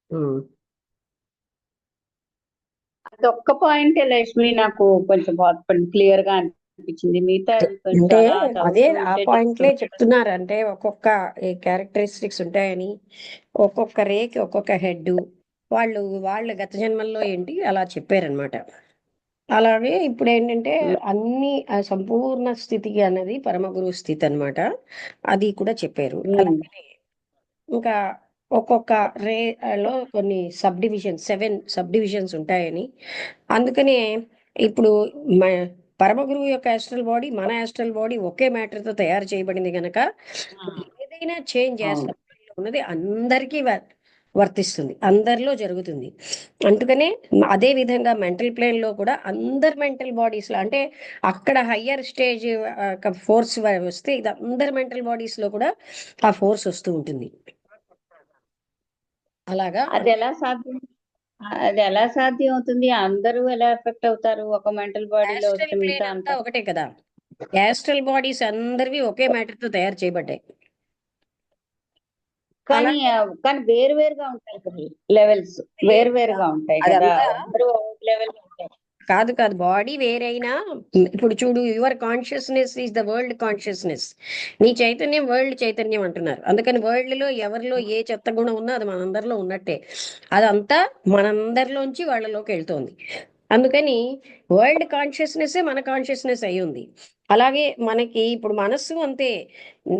ఉమ్. అదొక్క పాయింట్ లక్ష్మి నాకు కొంచెం క్లియర్ గా అనిపించింది. మిగతా కొంచెం అంటే అలా అదే చదువుతూ ఆ ఉంటే పాయింట్లే చెప్తుంటే. చెప్తున్నారు. అంటే ఒక్కొక్క క్యారెక్టరిస్టిక్స్ ఉంటాయని, ఒక్కొక్క రేకి ఒక్కొక్క హెడ్, వాళ్ళు వాళ్ళ గత జన్మల్లో ఏంటి అలా చెప్పారనమాట. అలాగే ఇప్పుడు ఏంటంటే అన్ని సంపూర్ణ స్థితికి అన్నది పరమగురు స్థితి అన్నమాట. అది కూడా చెప్పారు. ఉమ్. అలాగే ఇంకా ఒక్కొక్క రే లో కొన్ని సబ్ డివిజన్స్ 7 సబ్ డివిజన్స్ ఉంటాయని, అందుకనే ఇప్పుడు మ పరమగురువు యొక్క యాస్ట్రల్ బాడీ, మన యాస్ట్రల్ బాడీ ఒకే మ్యాటర్ తో తయారు చేయబడింది గనక ఆ, ఏదైనా చేంజ్ అవును. యాస్ట్రల్ బాడీలో ఉన్నది అందరికీ వర్తిస్తుంది, అందరిలో జరుగుతుంది. అందుకనే అదే విధంగా మెంటల్ ప్లేన్ లో కూడా అందరు మెంటల్ బాడీస్ లో, అంటే అక్కడ హయ్యర్ స్టేజ్ ఫోర్స్ వస్తే ఇది అందరు మెంటల్ బాడీస్ లో కూడా ఆ ఫోర్స్ వస్తూ ఉంటుంది. అలాగా అది ఎలా సాధ్యం? అది ఎలా సాధ్యం అవుతుంది? అందరూ ఎలా ఎఫెక్ట్ అవుతారు ఒక మెంటల్ బాడీలో యాస్ట్రల్ వస్తే ప్లేన్ మిగతా అంతా అంతా? ఒకటే కదా. యాస్ట్రల్ బాడీస్ అందరివి ఒకే మ్యాటర్ తో తయారు చేయబడ్డాయి. కానీ అలాగే కానీ వేరు వేరుగా ఉంటాయి కదా, లెవెల్స్ లేదు వేరు కదా, వేరుగా ఉంటాయి కదా, అదంతా అందరూ లెవెల్ ఉంటాయి. కాదు కాదు. బాడీ వేరైనా ఇప్పుడు చూడు, your consciousness is the world consciousness. నీ చైతన్యం వరల్డ్ చైతన్యం అంటున్నారు. అందుకని వరల్డ్ లో ఎవరిలో ఏ చెత్త గుణం ఉన్నా అది మనందరిలో ఉన్నట్టే. అదంతా మనందరిలోంచి వాళ్ళలోకి వెళ్తోంది. అందుకని వరల్డ్ కాన్షియస్నెస్ మన కాన్షియస్నెస్ అయి ఉంది. అలాగే మనకి ఇప్పుడు మనస్సు అంతే.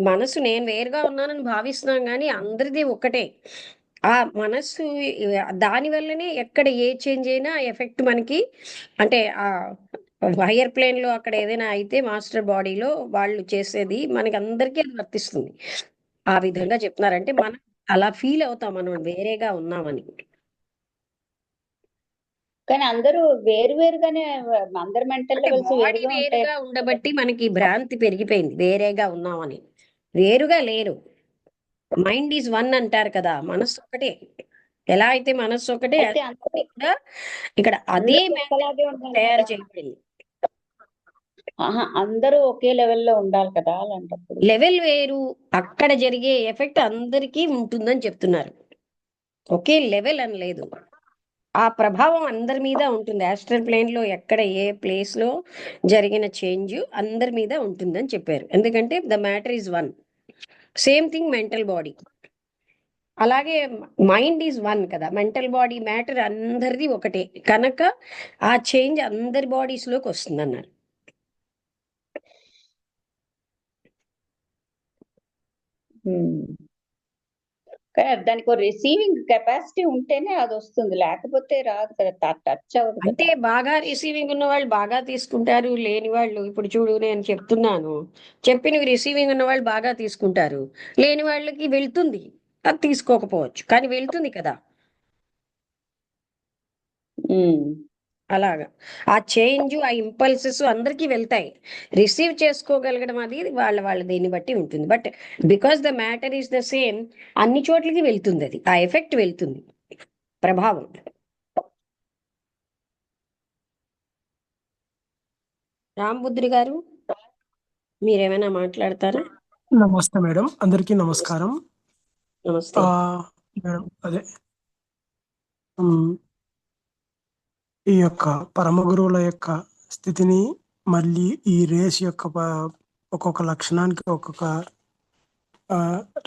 మనస్సు నేను వేరుగా ఉన్నానని భావిస్తున్నాం కానీ అందరిది ఒక్కటే. ఆ మనస్సు దాని వల్లనే ఎక్కడ ఏ చేంజ్ అయినా ఎఫెక్ట్ మనకి, అంటే ఆ హయ్యర్ ప్లేన్ లో అక్కడ ఏదైనా అయితే మాస్టర్ బాడీలో వాళ్ళు చేసేది మనకి అందరికీ అది వర్తిస్తుంది. ఆ విధంగా చెప్తున్నారంటే మనం అలా ఫీల్ అవుతాం మనం వేరేగా ఉన్నామని. కానీ అందరూ వేరు వేరుగానే, అందరి మెంటల్ అంటే లెవెల్స్ బాడీ వేరుగా ఉంటాయి. వేరుగా ఉండబట్టి మనకి భ్రాంతి పెరిగిపోయింది వేరేగా ఉన్నామని. వేరుగా లేరు. మైండ్ ఈజ్ వన్ అంటారు కదా, మనస్సు ఒకటే. ఎలా అయితే మనస్సు ఒకటే, అయితే అది అందరూ కూడా ఇక్కడ అదే అందరూ మ్యాటర్ ఒకలాగే ఉండాలి తయారు కదా. చేయబడింది. ఆహా, అందరూ ఒకే లెవెల్లో ఉండాలి కదా అలాంటప్పుడు. లెవెల్ వేరు, అక్కడ జరిగే ఎఫెక్ట్ అందరికీ ఉంటుందని చెప్తున్నారు. ఒకే లెవెల్ అని లేదు. ఆ ప్రభావం అందరి మీద ఉంటుంది. ఆస్ట్రల్ ప్లేన్ లో ఎక్కడ ఏ ప్లేస్ లో జరిగిన చేంజ్ అందరి మీద ఉంటుందని చెప్పారు. ఎందుకంటే the matter is one. Same thing mental body. అలాగే మైండ్ ఈజ్ వన్ కదా, మెంటల్ బాడీ మ్యాటర్ అందరిది ఒకటే కనుక ఆ చేంజ్ అందరి బాడీస్ లోకి వస్తుంది అన్నారు. ఉమ్. కానీ దానికి రిసీవింగ్ కెపాసిటీ ఉంటేనే అది వస్తుంది, లేకపోతే రాదు కదా, టచ్ అవ్వదు అంటే కదా. బాగా రిసీవింగ్ ఉన్న వాళ్ళు బాగా తీసుకుంటారు, లేని వాళ్ళు ఇప్పుడు చూడు నేను చెప్తున్నాను, చెప్పినవి రిసీవింగ్ ఉన్న వాళ్ళు బాగా తీసుకుంటారు, లేని వాళ్ళకి వెళ్తుంది, అది తీసుకోకపోవచ్చు కానీ వెళ్తుంది కదా. ఉమ్. అలాగా ఆ చేంజ్ ఆ ఇంపల్సెస్ అందరికీ వెళ్తాయి. రిసీవ్ చేసుకోగలగడం అది వాళ్ళ వాళ్ళ దీన్ని బట్టి ఉంటుంది. But because the matter is the same, అన్ని చోట్లకి వెళ్తుంది, అది ఆ ఎఫెక్ట్ వెళ్తుంది, ప్రభావం. రాంబుద్రి గారు, మీరేమైనా మాట్లాడతారా? నమస్తే మేడం, అందరికీ నమస్కారం. నమస్తే. ఆ మేడం, అదే ఉమ్, ఈ యొక్క పరమ గురువుల యొక్క స్థితిని, మళ్ళీ ఈ రేస్ యొక్క ఒక్కొక్క లక్షణానికి ఒక్కొక్క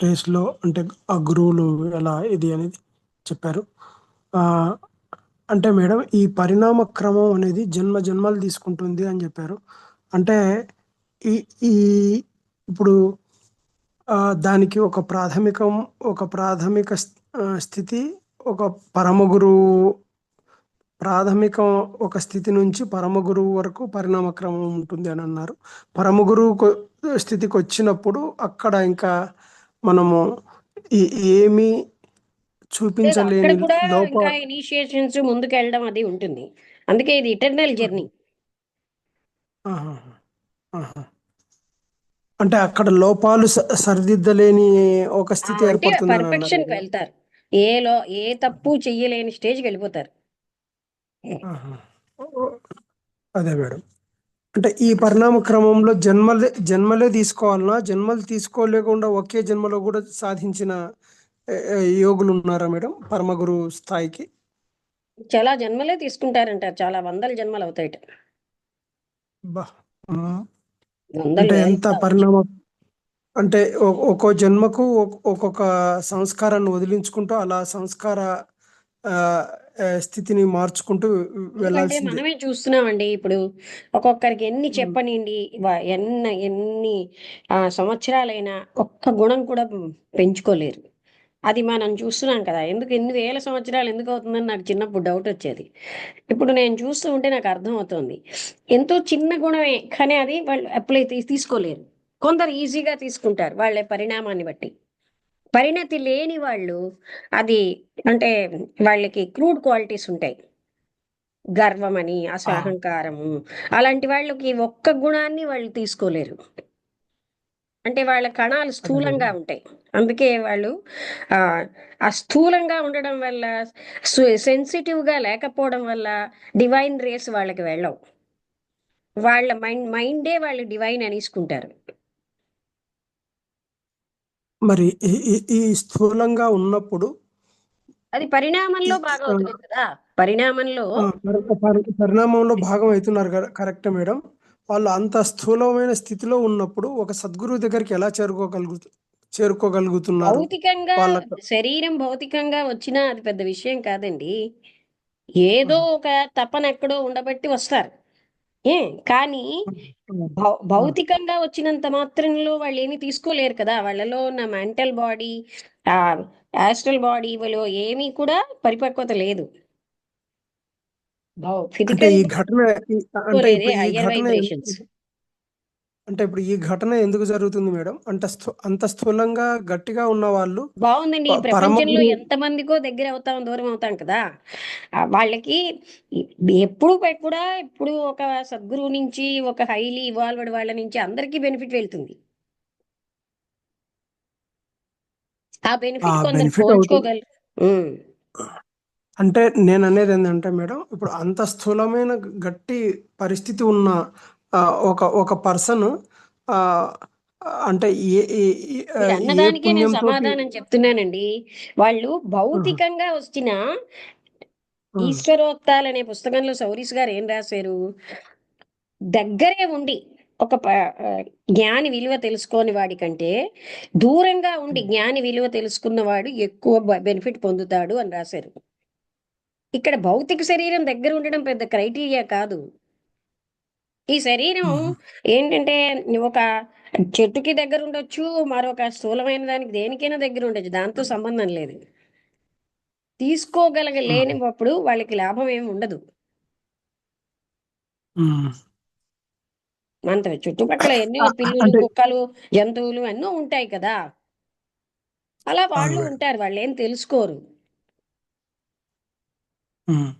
రేస్లో అంటే ఆ గురువులు ఎలా ఇది అనేది చెప్పారు. ఆ అంటే మేడం, ఈ పరిణామ క్రమం అనేది జన్మ జన్మలు తీసుకుంటుంది అని చెప్పారు. అంటే ఈ ఈ ఇప్పుడు దానికి ఒక ప్రాథమిక స్థితి, ఒక పరమ గురువు ప్రాథమిక ఒక స్థితి నుంచి పరమ గురువు వరకు పరిణామ క్రమం ఉంటుంది అని అన్నారు. పరమ గురువు స్థితికి వచ్చినప్పుడు అక్కడ ఇంకా మనము ఏమీ లేదు, అక్కడ చూపించలేని కూడా లోప ఇంకా ఇనిషియేషన్స్ ముందుకు వెళ్ళడం అది ఉంటుంది. అందుకే ఇది ఇటర్నల్ జర్నీ. ఆహా, ఆహా. అంటే అక్కడ లోపాలు సరిదిద్దలేని ఒక స్థితి అంటే ఏర్పడుతుందని అన్నారు పర్ఫెక్షన్ కి కదా. వెళ్తారు. ఏ తప్పు చెయ్యలేని స్టేజ్కి వెళ్ళిపోతారు. ఆహా. అదే మేడం, అంటే ఈ పరిణామ క్రమంలో జన్మలే తీసుకోవాలన్నా, జన్మలు తీసుకోలేకుండా ఒకే జన్మలో కూడా సాధించిన యోగులు ఉన్నారా మేడం పరమగురు స్థాయికి? చాలా జన్మలే తీసుకుంటారంటారు, చాలా వందల జన్మలు అవుతాయట. బా ఆ, వందలు అంటే వేలు ఎంత కూడా అవ్వచ్చు. పరిణామం, అంటే ఒక్కో జన్మకు ఒక్కొక్క సంస్కారాన్ని వదిలించుకుంటూ అలా సంస్కార ఆ, స్థితిని మార్చుకుంటూ ఎందుకంటే వెళ్ళాల్సిందే. మనమే చూస్తున్నామండి ఇప్పుడు. ఒక్కొక్కరికి ఎన్ని ఉమ్, చెప్పనివ్వండి, ఎన్ని సంవత్సరాలైనా ఒక్క గుణం కూడా పెంచుకోలేరు. అది మనం చూస్తున్నాం కదా. ఎందుకు ఎన్ని వేల సంవత్సరాలు ఎందుకు అవుతుందని నాకు చిన్నప్పుడు డౌట్ వచ్చేది. ఇప్పుడు నేను చూస్తూ ఉంటే నాకు అర్థం అవుతుంది. ఎంతో చిన్న గుణమే కానీ అది వాళ్ళు అప్లై తీసుకోలేరు. కొందరు ఈజీగా తీసుకుంటారు వాళ్ళ పరిణామాన్ని బట్టి. పరిణతి లేని వాళ్ళు అది అంటే వాళ్ళకి క్రూడ్ క్వాలిటీస్ ఉంటాయి. గర్వమని, ఆ, అహంకారము, అలాంటి వాళ్ళకి ఒక్క గుణాన్ని వాళ్ళు తీసుకోలేరు. అంటే వాళ్ళ కణాలు అదే స్థూలంగా మేడం. ఉంటాయి. అందుకే వాళ్ళు ఆ ఆ స్థూలంగా ఉండడం వల్ల, సెన్సిటివ్గా లేకపోవడం వల్ల డివైన్ రేస్ వాళ్ళకి వెళ్ళవు. వాళ్ళ మైండే వాళ్ళు డివైన్ అనేసుకుంటారు. మరి ఈ స్థూలంగా ఉన్నప్పుడు అది పరిణామంలో ఈ- భాగం ఆ, అవుతుంది కదా. పరిణామంలో పరిణామంలో భాగం అవుతున్నారు కరెక్టే మేడం. వాళ్ళు అంత స్థూలమైన స్థితిలో ఉన్నప్పుడు ఒక సద్గురువు దగ్గరికి ఎలా చేరుకోగలుగుతున్నారు భౌతికంగా, వాళ్ళకు? శరీరం భౌతికంగా వచ్చినా అది పెద్ద విషయం కాదండి. ఏదో ఆ, ఒక తపన ఎక్కడో ఉండబట్టి వస్తారు. ఏ కానీ ఆ, ఆ, భౌతికంగా వచ్చినంత మాత్రంలో వాళ్ళు ఏమీ తీసుకోలేరు కదా. వాళ్ళలో ఉన్న మెంటల్ బాడీ, ఆ యాస్ట్రల్ బాడీలో ఏమీ కూడా పరిపక్వత లేదు. అంటే ఫిజికల్ ఈ ఘటన అంటే తీసుకోలేదే ఇప్పుడు ఈ హయ్యర్ ఘటన వైబ్రేషన్స్. అంటే ఇప్పుడు ఈ ఘటన ఎందుకు జరుగుతుంది మేడం? అంటే అంత స్థూలంగా గట్టిగా ఉన్న వాళ్ళు బాగుందండి. ఈ పరమ ప్రపంచంలో గురువు. ఎంతమందికో దగ్గర అవుతాం, దూరం అవుతాం కదా. వాళ్ళకి ఇ- ఎప్పుడు కూడా ఇప్పుడు ఒక సద్గురువు నుంచి, ఒక హైలీ ఇవాల్వ్డ్ వాళ్ళ నుంచి అందరికీ బెనిఫిట్ వెళ్తుంది. ఆ ఆ బెనిఫిట్ కొందరు బెనిఫిట్ అవుతుంది. పోల్చుకోగలరు. ఉమ్. అంటే నేను అనేది ఏంటంటే మేడం, ఇప్పుడు అంత స్థూలమైన గట్టి పరిస్థితి ఉన్న ఆ, ఒక పర్సన్ అంటే మీరు ఏ అన్నదానికే నేను పుణ్యంతో సమాధానం చెప్తున్నానండి. వాళ్ళు భౌతికంగా వచ్చిన ఈశ్వరోక్తాలు అనే పుస్తకంలో సౌరీస్ గారు ఏం రాశారు? దగ్గరే ఉండి ఒక జ్ఞాని విలువ తెలుసుకోని వాడి కంటే దూరంగా ఉండి జ్ఞాని విలువ తెలుసుకున్నవాడు ఎక్కువ బెనిఫిట్ పొందుతాడు అని రాశారు. ఇక్కడ భౌతిక శరీరం దగ్గర ఉండడం పెద్ద క్రైటీరియా కాదు. ఈ శరీరం ఏంటంటే ఒక చెట్టుకి దగ్గర ఉండొచ్చు, మరొక స్థూలమైన దానికి దేనికైనా దగ్గర ఉండొచ్చు, దాంతో సంబంధం లేదు. తీసుకోగలగలేనిప్పుడు వాళ్ళకి లాభం ఏమి ఉండదు. మన చుట్టుపక్కల ఎన్నో పిల్లులు, అంటే కుక్కలు, జంతువులు ఎన్నో ఉంటాయి కదా. అలా అవును వాళ్ళు మేడం. ఉంటారు, వాళ్ళు ఏం తెలుసుకోరు. ఉమ్.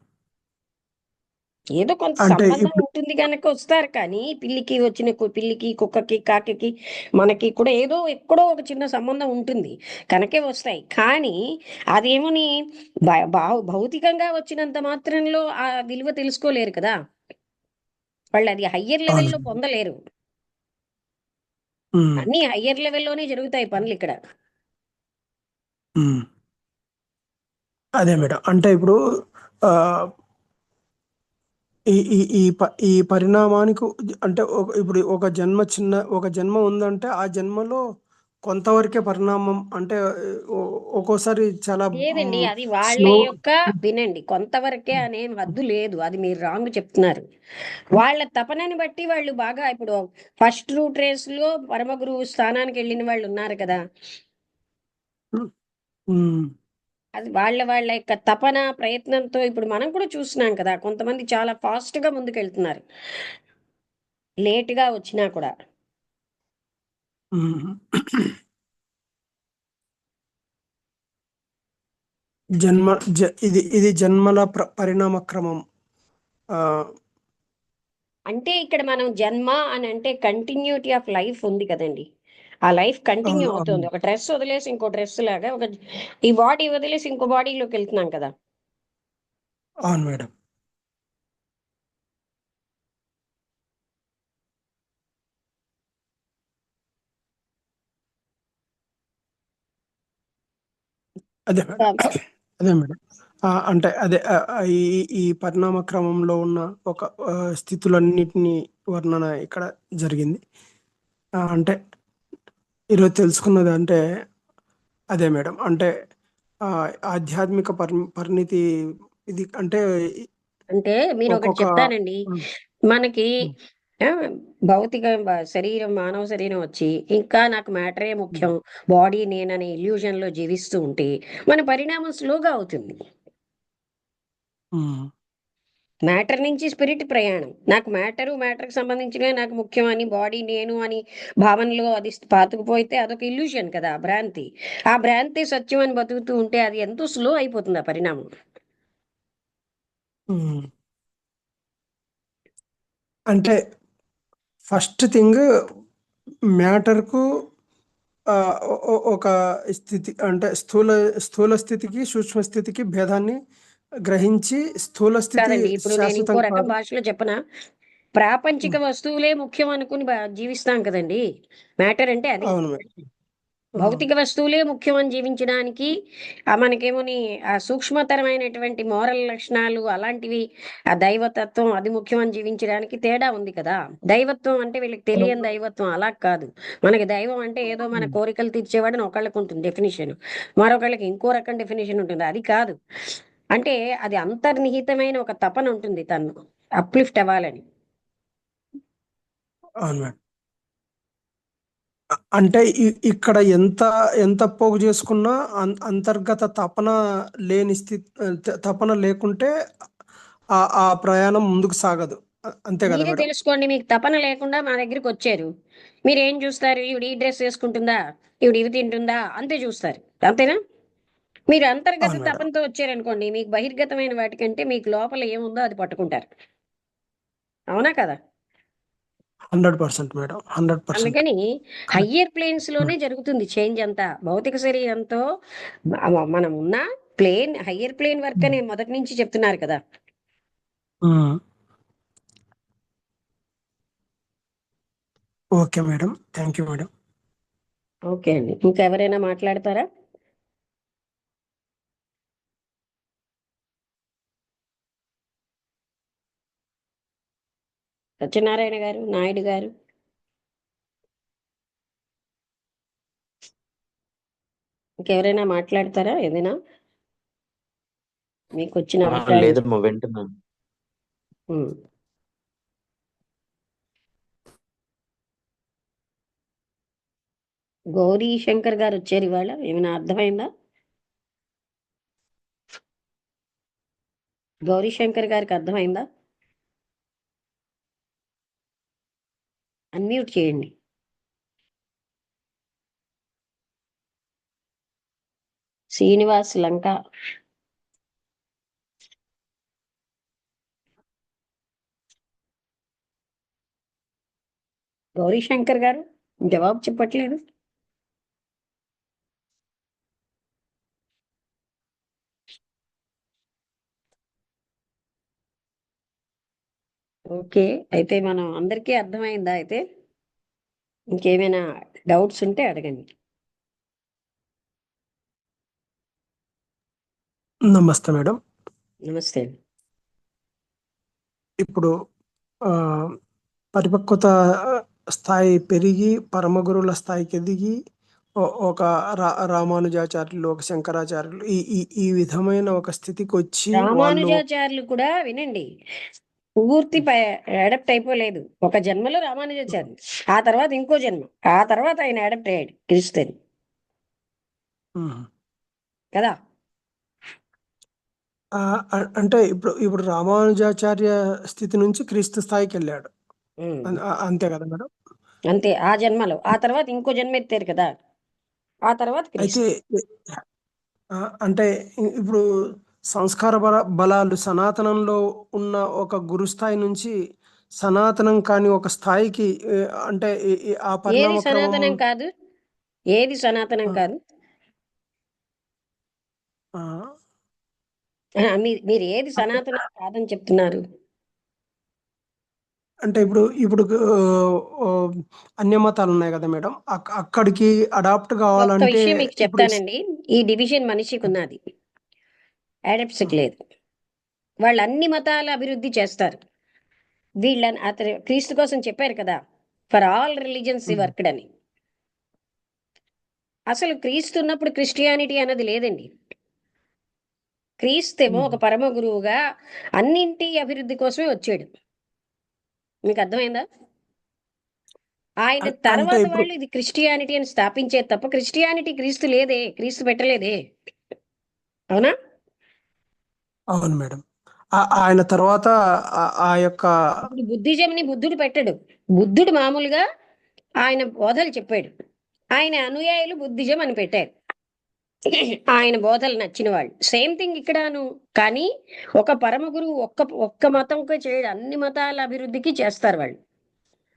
ఏదో కొంత అంటే సంబంధం ఇప్పుడు ఉంటుంది కనుక వస్తారు. కానీ పిల్లికి వచ్చిన పిల్లికి, కుక్కకి, కాకికి మనకి కూడా ఏదో ఎక్కడో ఒక చిన్న సంబంధం ఉంటుంది కనుకే వస్తాయి. కానీ అదేమోని భౌతికంగా వచ్చినంత మాత్రంలో ఆ విలువ తెలుసుకోలేరు కదా. వాళ్ళు అది హయ్యర్ లెవెల్లో అవును. పొందలేరు. ఉమ్, అన్ని హయ్యర్ లెవెల్లోనే జరుగుతాయి పనులు ఇక్కడ. ఉమ్. అదే మేడం, అంటే ఇప్పుడు ఆ, ఈ పరిణామానికి అంటే ఇప్పుడు ఒక జన్మ ఉందంటే ఆ జన్మలో కొంతవరకే పరిణామం అంటే ఒక్కోసారి చాలా లేదండి, అది వాళ్ళ స్లో. యొక్క వినండి, కొంతవరకే అనే హద్దు లేదు. అది మీరు రాంగ్ చెప్తున్నారు. వాళ్ళ తపనని బట్టి వాళ్ళు బాగా ఇప్పుడు ఫస్ట్ రూట్ రేస్ లో పరమ గురువు స్థానానికి వెళ్ళిన వాళ్ళు ఉన్నారు కదా. అది వాళ్ళ యొక్క తపన ప్రయత్నంతో ఇప్పుడు మనం కూడా చూస్తున్నాం కదా. కొంతమంది చాలా ఫాస్ట్ గా ముందుకెళ్తున్నారు, లేటుగా వచ్చినా కూడా. జన్మ ఇది జన్మల పరిణామ క్రమం. ఆ, అంటే ఇక్కడ మనం జన్మ అని అంటే కంటిన్యూటీ ఆఫ్ లైఫ్ ఉంది కదండి. ఆ లైఫ్ కంటిన్యూ అవును అవును అవుతుంది. ఒక డ్రెస్ వదిలేసి ఇంకో డ్రెస్ లాగా, ఈ బాడీ వదిలేసి ఇంకో బాడీలోకి వెళ్తున్నాం కదా. అవును మేడం. అదే మేడం. అదే మేడం. అంటే అదే ఈ ఈ పరిణామ క్రమంలో ఉన్న ఒక స్థితులన్నిటినీ వర్ణన ఇక్కడ జరిగింది. అంటే ఈరోజు తెలుసుకున్నది అంటే అదే మేడం. అంటే ఆధ్యాత్మిక పరిణితి ఇది అంటే అంటే మీరు ఒకటి ఒక్కొక్క చెప్తానండి. ఉమ్, మనకి ఉమ్, ఆ, భౌతిక శరీరం, మానవ శరీరం వచ్చి ఇంకా నాకు మ్యాటరే ఉమ్, ముఖ్యం, బాడీ నేననే ఇల్యూజన్ లో జీవిస్తూ ఉంటే మన పరిణామం స్లోగా అవుతుంది. ఉమ్, మ్యాటర్ నుంచి స్పిరిట్ ప్రయాణం. నాకు మ్యాటర్కి సంబంధించినవి నాకు ముఖ్యం అని, బాడీ నేను అని భావనలో అది పాతుకుపోతే అదొక ఇల్యూషన్ కదా, భ్రాంతి. ఆ భ్రాంతి సత్యం అని బతుకుతూ ఉంటే అది ఎంతో స్లో అయిపోతుంది ఆ పరిణామం. ఉమ్. అంటే ఫస్ట్ థింగ్ మ్యాటర్కు ఒక స్థితి అంటే స్థూల స్థితికి సూక్ష్మ స్థితికి భేదాన్ని గ్రహించి స్థూల స్థితి కాదండి, ఇప్పుడు నేను ఇంకో శాశ్వతం రకం కాదు. భాషలో చెప్పనా? ప్రాపంచిక ఉమ్, వస్తువులే ముఖ్యం అనుకుని జీవిస్తాం కదండి. మ్యాటర్ అంటే అది. అవును మేడం. ఉమ్, భౌతిక వస్తువులే ముఖ్యం అని జీవించడానికి మనకేమోని ఆ సూక్ష్మతరమైనటువంటి మోరల్ లక్షణాలు అలాంటివి, ఆ దైవతత్వం అది ముఖ్యం అని జీవించడానికి తేడా ఉంది కదా. దైవత్వం అంటే వీళ్ళకి తెలియని దైవత్వం అలా కాదు. మనకి దైవం అంటే ఏదో మన ఉమ్, కోరికలు తీర్చేవాడని ఒకళ్ళకి ఉంటుంది డెఫినేషన్, మరొకళ్ళకి ఇంకో రకం డెఫినేషన్ ఉంటుంది. అది కాదు. అంటే అది అంతర్నిహితమైన ఒక తపన ఉంటుంది తను అప్లిఫ్ట్ అవ్వాలని. అవును మేడం. అంటే ఇక్కడ ఎంత ఎంత పోగు చేసుకున్నా అంతర్గత తపన లేని స్థితి, తపన లేకుంటే ఆ ప్రయాణం ముందుకు సాగదు. అంతే కదా మీరే మేడం. తెలుసుకోండి, మీకు తపన లేకుండా మా దగ్గరికి వచ్చారు, మీరు ఏం చూస్తారు? ఈవిడ ఈ డ్రెస్ వేసుకుంటుందా, ఈవిడ ఇవి తింటుందా, అంతే చూస్తారు. అంతేనా? మీరు అంతర్గత అవును మేడం. తపనతో వచ్చారనుకోండి, మీకు బహిర్గతమైన వాటికంటే మీకు లోపల ఏముందో అది పట్టుకుంటారు. అవునా కదా? 100% మేడం. 100% అందుకని కరెక్ట్. హయ్యర్ ప్లేన్స్ లోనే జరుగుతుంది చేంజ్ అంతా. భౌతిక శరీరంతో మనం ఉన్న ప్లేన్, హయ్యర్ ప్లేన్ వర్క్ అని మొదటి నుంచి చెప్తున్నారు కదా. Okay madam. Thank you madam. Okay అండి, ఇంకా ఎవరైనా మాట్లాడతారా? సత్యనారాయణ గారు, నాయుడు గారు, ఇంకెవరైనా మాట్లాడతారా ఏదైనా మీకు వచ్చిన అభిప్రాయం? లేదమ్మా, వింటున్నాను. ఉమ్. గౌరీ శంకర్ గారు వచ్చారు ఇవాళ, ఏమైనా అర్థమైందా? గౌరీ శంకర్ గారికి అర్థమైందా? అన్మ్యూట్ చేయండి. శ్రీనివాస్ లంక, గౌరీ శంకర్ గారు జవాబు చెప్పట్లేదు. ఓకే, అయితే మనం అందరికీ అర్థమైందా? అయితే ఇంకేమైనా డౌట్స్ ఉంటే అడగండి. నమస్తే మేడం. నమస్తే అండి. ఇప్పుడు ఆ, పరిపక్వత స్థాయి పెరిగి పరమగురువుల స్థాయికి ఎదిగి ఒక రామానుజాచార్యులు, ఒక శంకరాచార్యులు ఈ ఈ ఈ విధమైన ఒక స్థితికి వచ్చి వాళ్ళు రామానుజాచార్యులు కూడా వినండి, పూర్తి అడాప్ట్ అయిపోలేదు. ఒక జన్మలో రామానుజాచార్యులు, ఆ తర్వాత ఇంకో జన్మ, ఆ తర్వాత ఆయన అడాప్ట్ అయ్యాడు క్రిస్తుని ఉమ్, కదా. అంటే ఇప్పుడు రామానుజాచార్య స్థితి నుంచి క్రీస్తు స్థాయికి వెళ్ళాడు. ఉమ్. అంతే కదా మేడం. అంతే, ఆ జన్మలో, ఆ తర్వాత ఇంకో జన్మ ఎత్తారు కదా, ఆ తర్వాత అయితే క్రీస్తు. అంటే ఇప్పుడు సంస్కార బలాలు సనాతనంలో ఉన్న ఒక గురుస్థాయి నుంచి సనాతనం కాని ఒక స్థాయికి అంటే ఆ ఏది పరిణామ క్రమం. సనాతనం కాదు? ఏది సనాతనం ఆ, కాదు? ఆ, మీరు ఏది సనాతనం కాదని చెప్తున్నారు? అంటే ఇప్పుడు ఆ, అన్య మతాలు ఉన్నాయి కదా మేడం, అక్కడికి అడాప్ట్ ఒక్క కావాలంటే విషయం మీకు ఇప్పుడు చెప్తానండి. ఈ డివిజన్ మనిషికి ఉన్నది, అడాప్ట్స్కి లేదు. వాళ్ళు అన్ని మతాల అభివృద్ధి చేస్తారు. వీళ్ళని అతను క్రీస్తు కోసం చెప్పారు కదా, ఫర్ ఆల్ రిలీజన్స్ వర్క్డ్ అని. అసలు క్రీస్తు ఉన్నప్పుడు క్రిస్టియానిటీ అన్నది లేదండి. క్రీస్తేమో ఒక పరమ గురువుగా అన్నింటి అభివృద్ధి కోసమే వచ్చాడు. మీకు అర్థమైందా? ఆయన అంటే తర్వాత ఇప్పుడు వాళ్ళు ఇది క్రిస్టియానిటీ అని స్థాపించేది తప్ప క్రిస్టియానిటీ క్రీస్తు లేదే, క్రీస్తు పెట్టలేదే. అవునా? అవును మేడం. ఆయన తర్వాత ఆ యొక్క ఇప్పుడు బుద్ధిజంని బుద్ధుడు పెట్టడు. బుద్ధుడు మామూలుగా ఆయన బోధలు చెప్పాడు, ఆయన అనుయాయులు బుద్ధిజం అని పెట్టారు. ఆయన బోధలు నచ్చిన వాళ్ళు సేమ్ థింగ్ ఇక్కడను. కానీ ఒక పరమ గురువు ఒక్క ఒక్క మతంకే చేయడు, అన్ని మతాల అభివృద్ధికి చేస్తారు వాళ్ళు.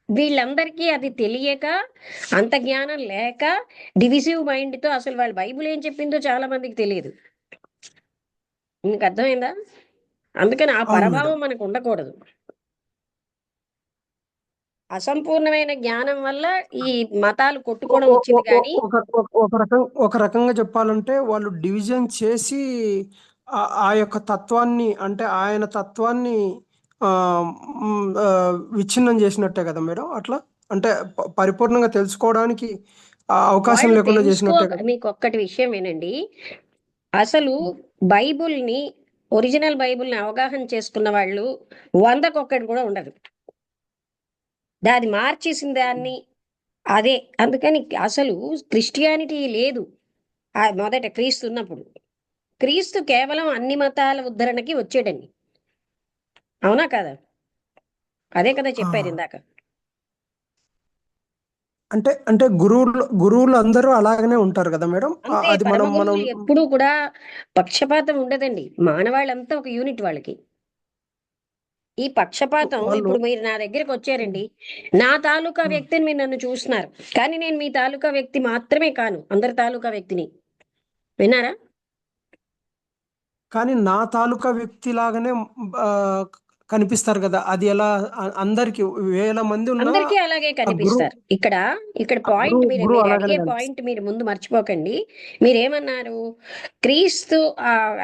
వీళ్ళందరికీ అది తెలియక, అంత జ్ఞానం లేక, డివిజివ్ మైండ్తో అసలు వాళ్ళు బైబిల్ ఏం చెప్పిందో చాలా మందికి తెలియదు. మీకు అర్థమైందా? అందుకని ఆ అవును మేడం. ప్రభావం మనకు ఉండకూడదు. అసంపూర్ణమైన జ్ఞానం వల్ల ఈ మతాలు కొట్టుకోవడం వచ్చింది కానీ ఒక రకంగా చెప్పాలంటే వాళ్ళు డివిజన్ చేసి ఆ యొక్క తత్వాన్ని, అంటే ఆయన తత్వాన్ని ఆ, విచ్ఛిన్నం చేసినట్టే కదా మేడం. అట్లా అంటే పరిపూర్ణంగా తెలుసుకోవడానికి అవకాశం వాళ్ళు లేకుండా చేసినట్టే కదా. మీకు ఒక్కటి విషయం వినండి. అసలు బైబుల్ని, ఒరిజినల్ బైబుల్ని అవగాహన చేసుకున్న వాళ్ళు 100కి 1 కూడా ఉండరు. దాది మార్చేసిన దాన్ని అదే. అందుకని అసలు క్రిస్టియానిటీ లేదు మొదట క్రీస్తు ఉన్నప్పుడు. క్రీస్తు కేవలం అన్ని మతాల ఉద్ధరణకి వచ్చాడండి. అవునా కదా? అదే కదా ఆ, చెప్పారు ఇందాక. అంటే అంటే గురువులు అందరూ అలాగనే ఉంటారు కదా మేడం. అంతే, అది పరమ మనం మనం గురువులు ఎప్పుడూ కూడా పక్షపాతం ఉండదండి. మానవాళ్ళంతా ఒక యూనిట్ వాళ్ళకి. ఈ పక్షపాతం, వాళ్ళు ఇప్పుడు మీరు నా దగ్గరికి వచ్చారండి, నా తాలూకా వ్యక్తిని మీరు నన్ను చూస్తున్నారు, కానీ నేను మీ తాలూకా వ్యక్తి మాత్రమే కాను, అందరి తాలూకా వ్యక్తిని. విన్నారా? కానీ నా తాలూకా వ్యక్తి లాగానే ఆ, కనిపిస్తారు కదా. అది ఎలా అందరికి వేల మంది ఉన్నా అందరికీ అలాగే ఆ గురు కనిపిస్తారు. ఇక్కడ ఇక్కడ ఆ పాయింట్, మీరు గురువు మీరు అలాగనే అడిగే కనిపిస్తారు. పాయింట్ మీరు ముందు మర్చిపోకండి. మీరేమన్నారు? క్రీస్తు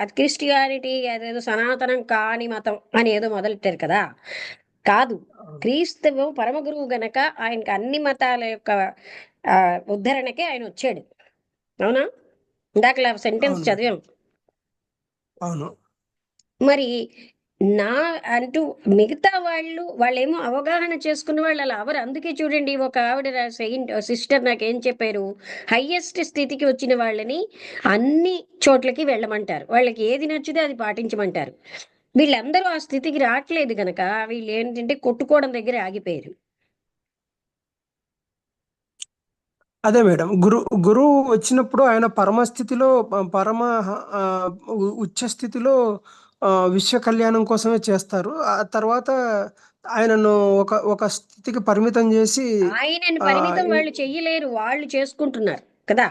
అది క్రిస్టియానిటీ అదేదో సనాతనం కాని మతం అని ఏదో మొదలెట్టారు కదా. కాదు, క్రీస్తువు పరమ గురువు గనక ఆయనకి అన్ని మతాల యొక్క ఆ, ఉద్ధరణకే ఆయన వచ్చాడు. అవునా? ఇందాక సెంటెన్స్ అవును మేడం. చదివాం. అవును. మరి నా అంటూ మిగతా వాళ్ళేమో అవగాహన చేసుకున్న వాళ్ళు అలా అవరు. అందుకే చూడండి, ఒక ఆవిడ సిస్టర్ నాకేం చెప్పారు, హయ్యెస్ట్ స్థితికి వచ్చిన వాళ్ళని అన్ని చోట్లకి వెళ్ళమంటారు, వాళ్ళకి ఏది నచ్చితే అది పాటించమంటారు. వీళ్ళందరూ ఆ స్థితికి రావట్లేదు గనక వీళ్ళు ఏంటంటే కొట్టుకోవడం దగ్గర ఆగిపోయారు. అదే మేడం, గురువు వచ్చినప్పుడు ఆయన పరమస్థితిలో పరమ ఆ, ఉచ్చ స్థితిలో విశ్వ కళ్యాణం కోసమే చేస్తారు. ఆ తర్వాత ఆయనను ఒక స్థితికి పరిమితం చేసి ఆయనని ఆ పరిమితం వాళ్ళు చెయ్యలేరు, వాళ్ళు చేసుకుంటున్నారు కదా.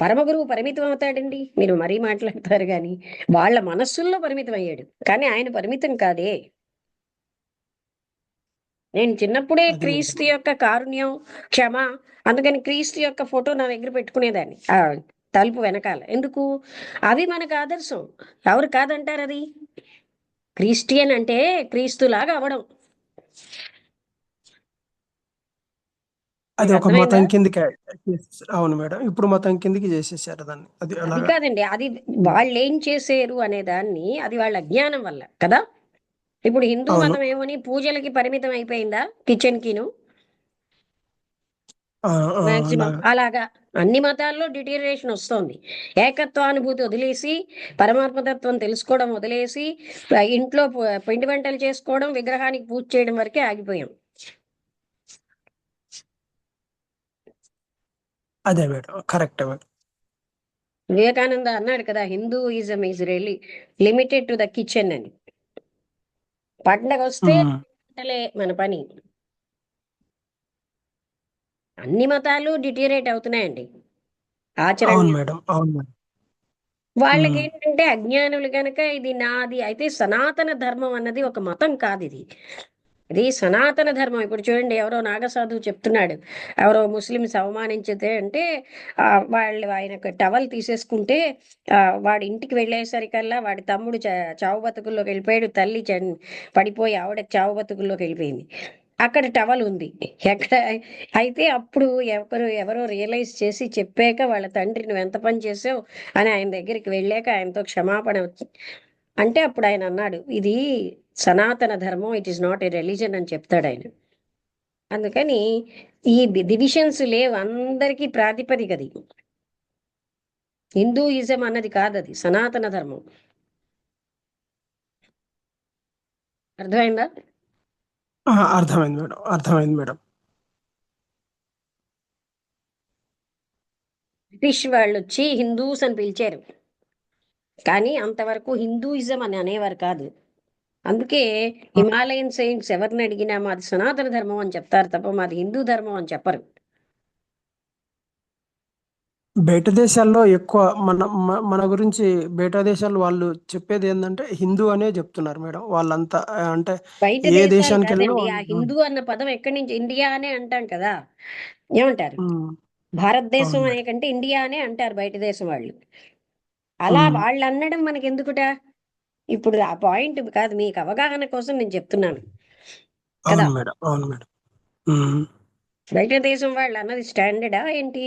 పరమ గురువు పరిమితం అవుతాడండి? మీరు మరీ మాట్లాడతారు కానీ వాళ్ళ మనస్సుల్లో పరిమితం అయ్యాడు, కానీ ఆయన పరిమితం కాదే. నేను చిన్నప్పుడే అది క్రీస్తు మేడం. యొక్క కారుణ్యం, క్షమ, అందుకని క్రీస్తు యొక్క ఫోటో నా దగ్గర పెట్టుకునేదాన్ని ఆ తలుపు వెనకాల. ఎందుకు? అవి మనకు ఆదర్శం. ఎవరు కాదంటారు అది? క్రిస్టియన్ అంటే క్రీస్తులాగా అవడం. అది మీకు ఒక మతం అర్థమైందా? కిందకి చేసేసారు. అవును మేడం, ఇప్పుడు మతం కిందకి చేసేసారు దాన్ని. అది అది అలాగా. కాదండి, అది వాళ్ళు ఏం చేశారు అనే దాన్ని, అది వాళ్ళ అజ్ఞానం వల్ల కదా. ఇప్పుడు హిందూ అవును. మతం ఏమని పూజలకి పరిమితం అయిపోయిందా, కిచెన్ కిను. ఆ, ఆ, మాక్సిమం అలాగా. అలాగా అన్ని మతాల్లో డిటీరియేషన్ వస్తోంది. ఏకత్వానుభూతి వదిలేసి, పరమాత్మతత్వం తెలుసుకోవడం వదిలేసి, ఇంట్లో పిండి వంటలు చేసుకోవడం, విగ్రహానికి పూజ చేయడం వరకే ఆగిపోయాం. అదే మేడం, కరెక్ట్ మేడం. వివేకానంద అన్నాడు కదా, Hinduism is really limited to the kitchen అని. పండగ వస్తే ఉమ్. వంటలే మన పని. అన్ని మతాలు డిటీరియేట్ అవుతున్నాయండి అవును ఆచరణీయం. మేడం. అవును మేడం. వాళ్ళకి ఉమ్. ఏంటంటే అజ్ఞానులు కనుక ఇది నాది అయితే. సనాతన ధర్మం అన్నది ఒక మతం కాదు, ఇది ఇది సనాతన ధర్మం. ఇప్పుడు చూడండి, ఎవరో నాగసాధువు చెప్తున్నాడు, ఎవరో ముస్లిమ్స్ అవమానించితే అంటే వాళ్ళు ఆయన టవల్ తీసేసుకుంటే వాడి ఇంటికి వెళ్ళేసరికల్లా వాడి తమ్ముడు చావు బతుకుల్లోకి వెళ్ళిపోయాడు, తల్లి పడిపోయి ఆవిడ చావు బతుకుల్లోకి వెళ్ళిపోయింది. అక్కడ టవల్ ఉంది ఎక్కడ. అయితే అప్పుడు ఎవరో రియలైజ్ చేసి చెప్పాక వాళ్ళ తండ్రి నువ్వు ఎంత పని చేసావు అని ఆయన దగ్గరికి వెళ్ళాక ఆయనతో క్షమాపణ అంటే అప్పుడు ఆయన అన్నాడు, ఇది సనాతన ధర్మం, it is not a religion అని చెప్తాడు ఆయన. అందుకని ఈ డివిజన్స్ లేవు, అందరికీ ప్రాతిపదిక అది. హిందూయిజం అన్నది కాదు, అది సనాతన ధర్మం. అర్థమైందా? అర్థమైంది మేడం, అర్థమైంది మేడం. బ్రిటిష్ వాళ్ళు వచ్చి హిందూస్ అని పిలిచారు, కానీ అంతవరకు హిందూయిజం అని అనేవారు కాదు. అందుకే హిమాలయన్ సెయింట్స్ ఎవరిని అడిగినా మాది సనాతన ధర్మం అని చెప్తారు తప్ప మాది హిందూ ధర్మం అని చెప్పరు. బయట దేశాల్లో ఎక్కువ మన గురించి బయట దేశాల్లో వాళ్ళు చెప్పేది ఏంటంటే హిందూ అనే చెప్తున్నారు మేడం వాళ్ళంతా. అంటే బయట ఏ దేశాలు దేశానికి వెళ్ళినా కాదండి, ఆ వాళ్ళు హిందూ అన్న పదం ఎక్కడి నుంచి, ఇండియా అనే అంటాం కదా, ఏమంటారు? ఉమ్, భారతదేశం అవును అనే మేడం. కంటే ఇండియా అనే అంటారు బయట దేశం వాళ్ళు. అలా ఉమ్, వాళ్ళు అనడం మనకి ఎందుకుట? ఇప్పుడు ఆ పాయింట్ కాదు, మీకు అవగాహన కోసం నేను చెప్తున్నాను కదా. అవును మేడం, అవును మేడం. ఉమ్, బయట దేశం వాళ్ళు అన్నది స్టాండర్డా ఏంటి?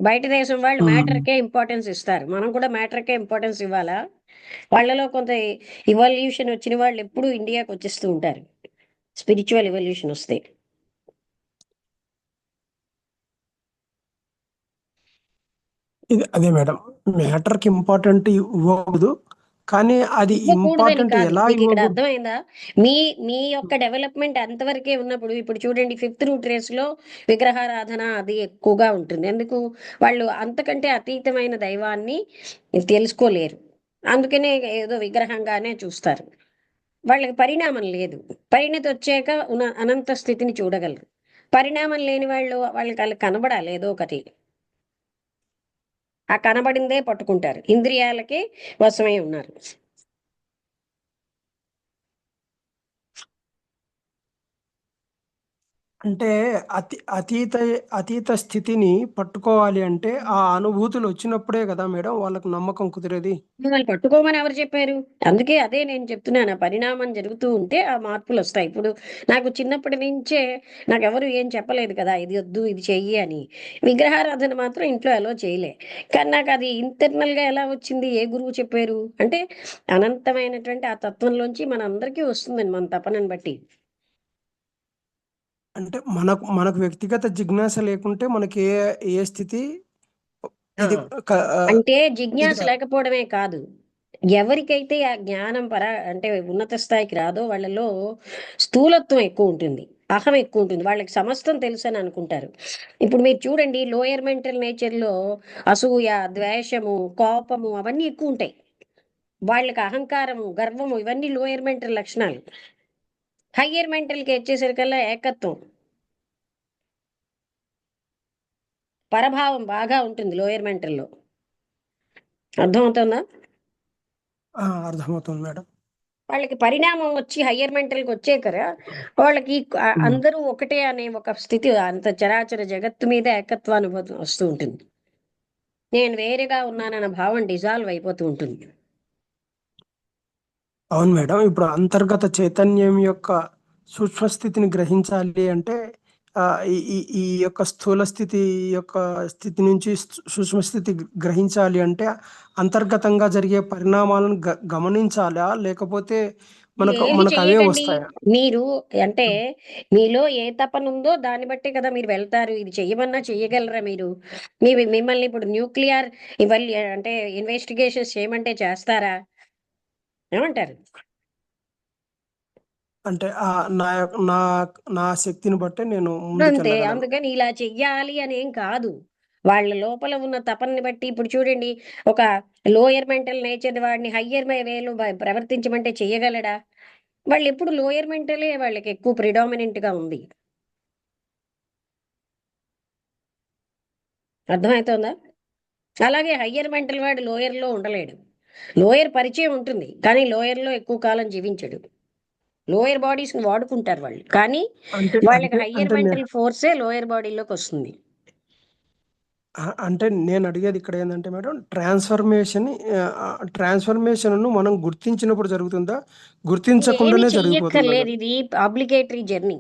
బయట దేశం వాళ్ళు ఉమ్. మ్యాటర్కే ఇంపార్టెన్స్ ఇస్తారు, మనం కూడా మ్యాటర్కే ఇంపార్టెన్స్ ఇవ్వాలా? వాళ్ళలో కొంత ఇవల్యూషన్ వచ్చిన వాళ్ళు ఎప్పుడు ఇండియాకి వచ్చేస్తూ ఉంటారు, స్పిరిచువల్ ఇవల్యూషన్ వస్తే. అదే మేడం, మ్యాటర్కి ఇంపార్టెంట్ ఇవ్వకూడదు, కానీ అది ఇవ్వకూడదని ఇంపార్టెంట్ కాదు, ఎలా మీకు ఇక్కడ ఇవ్వకూడదు. అర్థమైందా? మీ మీ యొక్క డెవలప్మెంట్ అంతవరకే ఉన్నప్పుడు, ఇప్పుడు చూడండి ఫిఫ్త్ రూట్ రేస్ లో విగ్రహారాధన అది ఎక్కువగా ఉంటుంది. ఎందుకు? వాళ్ళు అంతకంటే అతీతమైన దైవాన్ని తెలుసుకోలేరు, అందుకనే ఏదో విగ్రహంగానే చూస్తారు. వాళ్ళకి పరిణామం లేదు. పరిణతి వచ్చాక అనంత స్థితిని చూడగలరు. పరిణామం లేని వాళ్ళకి కనబడాలి ఏదో ఒకటి, ఆ కనబడిందే పట్టుకుంటారు, ఇంద్రియాలకి వశమై ఉన్నారు. అంటే అతీత అతీత స్థితిని పట్టుకోవాలి అంటే ఆ అనుభూతులు వచ్చినప్పుడే కదా మేడం వాళ్ళకు నమ్మకం కుదిరేది. వాళ్ళు పట్టుకోమని ఎవరు చెప్పారు? అందుకే అదే నేను చెప్తున్నాను, ఆ పరిణామం జరుగుతూ ఉంటే ఆ మార్పులు వస్తాయి. ఇప్పుడు నాకు చిన్నప్పటి నుంచే నాకు ఎవరు ఏం చెప్పలేదు కదా, ఇది వద్దు ఇది చెయ్యి అని. విగ్రహారాధన మాత్రం ఇంట్లో ఎలా చేయలే. కానీ నాకు అది ఇంటర్నల్ గా ఎలా వచ్చింది, ఏ గురువు చెప్పారు అంటే, అనంతమైనటువంటి ఆ తత్వంలోంచి మన అందరికీ వస్తుందండి, మన తపనని బట్టి. అంటే మనకు వ్యక్తిగత జిజ్ఞాస లేకుంటే మనకి ఏ ఏ స్థితి ఆ, ఇది అంటే ఇది జిజ్ఞాస కాదు. లేకపోవడమే కాదు, ఎవరికైతే ఆ జ్ఞానం అంటే ఉన్నత స్థాయికి రాదో వాళ్ళలో స్థూలత్వం ఎక్కువ ఉంటుంది, అహం ఎక్కువ ఉంటుంది, వాళ్ళకి సమస్తం తెలుసు అని అనుకుంటారు. ఇప్పుడు మీరు చూడండి, లోయర్ మెంటల్ నేచర్లో అసూయ, ద్వేషము, కోపము అవన్నీ ఎక్కువ ఉంటాయి. వాళ్ళకి అహంకారము, గర్వము ఇవన్నీ లోయర్ మెంటల్ లక్షణాలు. హయ్యర్ మెంటల్కి వచ్చేసరికల్లా ఏకత్వం, పరభావం బాగా ఉంటుంది లోయర్ మెంటల్లో. అర్థమవుతుందా? అర్థమవుతుంది మేడం. వాళ్ళకి పరిణామం వచ్చి హయ్యర్ మెంటల్కి వచ్చే కదా, వాళ్ళకి ఉమ్. అందరూ ఒకటే అనే ఒక స్థితి, అంత చరాచర జగత్తు మీద ఏకత్వానుభూతి వస్తూ ఉంటుంది. నేను వేరేగా ఉన్నానన్న భావం డిజాల్వ్ అయిపోతూ ఉంటుంది. అవును మేడం, ఇప్పుడు అంతర్గత చైతన్యం యొక్క సూక్ష్మ స్థితిని గ్రహించాలి అంటే ఈ ఈ ఈ యొక్క స్థూల స్థితి యొక్క స్థితి నుంచి సూక్ష్మ స్థితి గ్రహించాలి అంటే అంతర్గతంగా జరిగే పరిణామాలను గమనించాలా, లేకపోతే మనకు ఏవి మనకు అవే చెయ్యకండి వస్తాయా? మీరు, అంటే మీలో ఏ తపన ఉందో దాన్ని బట్టే కదా మీరు వెళ్తారు. ఇది చెయ్యమన్నా చెయ్యగలరా మీరు? మిమ్మల్ని ఇప్పుడు న్యూక్లియర్ అంటే ఇన్వెస్టిగేషన్స్ చేయమంటే చేస్తారా? ఏమంటారు? అంటే నా నా నా శక్తిని బట్టే నేను అంతే. ముందుకెళ్ళగలను. అందుకని ఇలా చెయ్యాలి అనేం కాదు. వాళ్ళ లోపల ఉన్న తపనని బట్టి ఇప్పుడు చూడండి, ఒక లోయర్ మెంటల్ నేచర్ వాడిని హయ్యర్ వేలో ప్రవర్తించమంటే చెయ్యగలడా? వాళ్ళెప్పుడు లోయర్ మెంటలే వాళ్ళకి ఎక్కువ ప్రిడామినెంట్ గా ఉంది. అర్థమవుతోందా? అలాగే హయ్యర్ మెంటల్ వాడు లోయర్ లో ఉండలేడు. లోయర్ పరిచయం ఉంటుంది, కానీ లోయర్ లో ఎక్కువ కాలం జీవించడు. లోయర్ బాడీస్ ని వాడుకుంటారు వాళ్ళు, కానీ అంటే వాళ్ళకి అంటే హయ్యర్ అంటే మెంటల్ ఫోర్సే లోయర్ బాడీలోకి వస్తుంది. అంటే నేను అడిగేది ఇక్కడ ఏంటంటే మేడం, ట్రాన్స్ఫర్మేషన్ మనం గుర్తించినప్పుడు జరుగుతుందా, ఏమి గుర్తించకుండానే జరిగిపోతుందా చెయ్యక్కర్లేదు, మేడం? ఇది అబ్లిగేటరీ జర్నీ.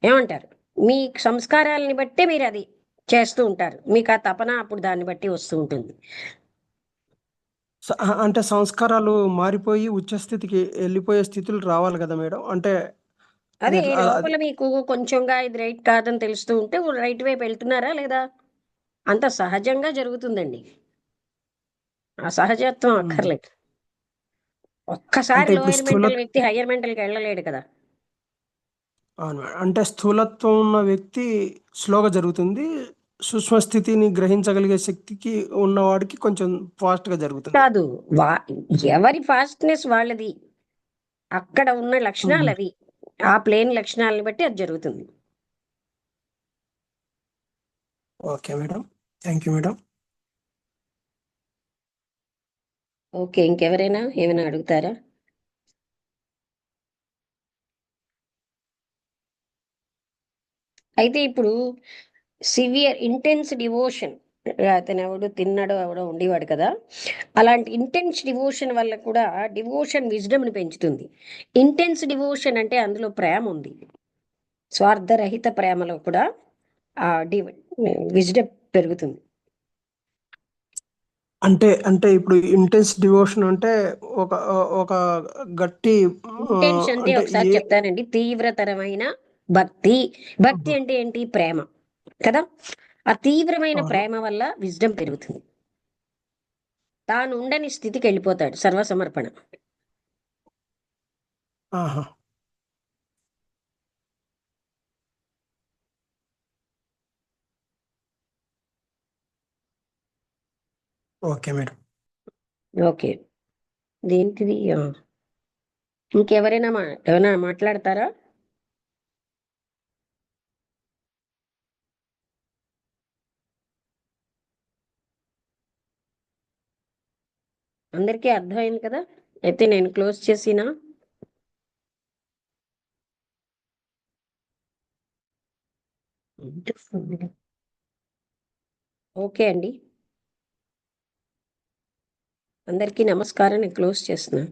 ఏమంటారు, మీ సంస్కారాలని బట్టే మీరు అది చేస్తూ ఉంటారు, మీకు ఆ తపన అప్పుడు దాన్ని బట్టి వస్తూ ఉంటుంది. అంటే సంస్కారాలు మారిపోయి ఉచ్చస్థితికి వెళ్ళిపోయే స్థితులు రావాలి కదా మేడం? అంటే అది అదే అది లోపల మీకు కొంచెంగా ఇది రైట్ కాదని తెలుస్తూ ఉంటే రైట్ వైపు వెళ్తున్నారా లేదా, అంత సహజంగా జరుగుతుందండి. ఆ సహజత్వం ఉమ్. అక్కర్లేదు. ఒక్కసారి అంటే ఇప్పుడు లోయర్ మెంటల్ వ్యక్తి హయ్యర్ మెంటల్కి వెళ్ళలేడు కదా. అవును మేడం. అంటే స్థూలత్వం ఉన్న వ్యక్తి స్లోగా జరుగుతుంది, సూక్ష్మ స్థితిని గ్రహించగలిగే శక్తికి ఉన్నవాడికి కొంచెం ఫాస్ట్గా జరుగుతుంది. కాదు, వా ఎవరి ఫాస్ట్నెస్ వాళ్ళది, అక్కడ ఉన్న లక్షణాలు ఉమ్. అవి, ఆ ప్లేన్ లక్షణాలను బట్టి అది జరుగుతుంది. Okay madam, thank you madam. Okay, ఇంకెవరైనా ఏమైనా అడుగుతారా? అయితే ఇప్పుడు సివియర్ ఇంటెన్స్ డివోషన్, అతను ఎవడు తిన్నాడో ఎవడో ఉండేవాడు కదా, అలాంటి ఇంటెన్స్ డివోషన్ వల్ల కూడా డివోషన్ విజ్డమ్ని పెంచుతుంది. ఇంటెన్స్ డివోషన్ అంటే అందులో ప్రేమ ఉంది, స్వార్థరహిత ప్రేమలో కూడా ఆ విజ్డమ్ పెరుగుతుంది. అంటే అంటే ఇప్పుడు ఇంటెన్స్ డివోషన్ అంటే ఒక ఒక గట్టి ఇంటెన్స్ అంటే అంటే ఒకసారి ఏ చెప్తానండి, తీవ్రతరమైన భక్తి. భక్తి అంటే ఏంటి, ప్రేమ కదా. ఆ తీవ్రమైన అవును. ప్రేమ వల్ల విజ్డమ్ పెరుగుతుంది, తాను ఉండని స్థితికి వెళ్ళిపోతాడు, సర్వసమర్పణ. ఆహా. Okay madam. ఓకే, దేంటిది ఇంకెవరైనా ఏమైనా మాట్లాడతారా? అందరికీ అర్థమైంది కదా, అయితే నేను క్లోజ్ చేసినా. ఓకే అండి, అందరికీ నమస్కారం, నేను క్లోజ్ చేస్తున్నాను.